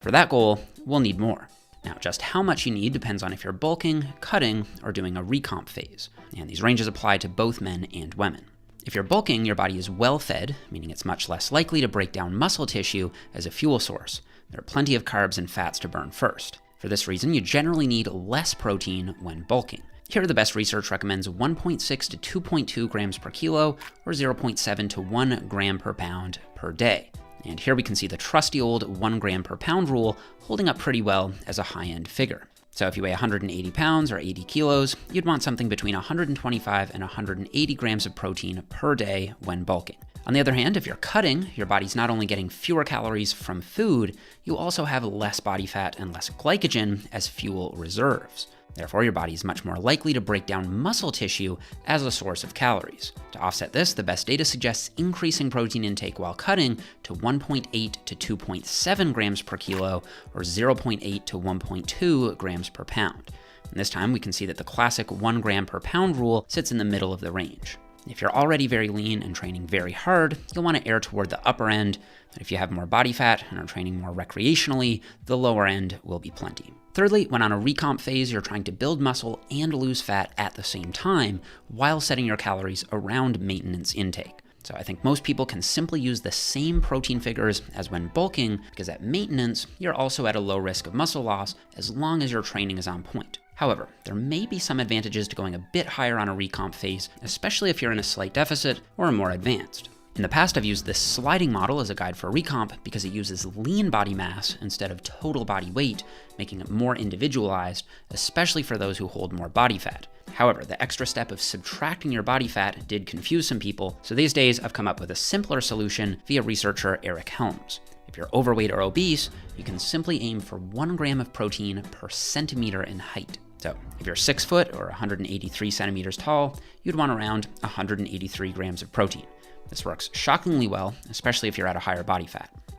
For that goal, we'll need more. Now, just how much you need depends on if you're bulking, cutting, or doing a recomp phase, and these ranges apply to both men and women. If you're bulking, your body is well fed, meaning it's much less likely to break down muscle tissue as a fuel source. There are plenty of carbs and fats to burn first. For this reason, you generally need less protein when bulking. Here, the best research recommends 1.6 to 2.2 grams per kilo, or 0.7 to 1 gram per pound per day. And here we can see the trusty old 1 gram per pound rule holding up pretty well as a high-end figure. So if you weigh 180 pounds or 80 kilos, you'd want something between 125 and 180 grams of protein per day when bulking. On the other hand, if you're cutting, your body's not only getting fewer calories from food, you also have less body fat and less glycogen as fuel reserves. Therefore, your body is much more likely to break down muscle tissue as a source of calories. To offset this, the best data suggests increasing protein intake while cutting to 1.8 to 2.7 grams per kilo, or 0.8 to 1.2 grams per pound. And this time, we can see that the classic 1 gram per pound rule sits in the middle of the range. If you're already very lean and training very hard, you'll want to err toward the upper end, but if you have more body fat and are training more recreationally, the lower end will be plenty. Thirdly, when on a recomp phase, you're trying to build muscle and lose fat at the same time while setting your calories around maintenance intake. So I think most people can simply use the same protein figures as when bulking, because at maintenance, you're also at a low risk of muscle loss as long as your training is on point. However, there may be some advantages to going a bit higher on a recomp phase, especially if you're in a slight deficit or are more advanced. In the past, I've used this sliding model as a guide for recomp because it uses lean body mass instead of total body weight, making it more individualized, especially for those who hold more body fat. However, the extra step of subtracting your body fat did confuse some people, so these days I've come up with a simpler solution via researcher Eric Helms. If you're overweight or obese, you can simply aim for 1 gram of protein per centimeter in height. So if you're 6 foot or 183 centimeters tall, you'd want around 183 grams of protein. This works shockingly well, especially if you're at a higher body fat.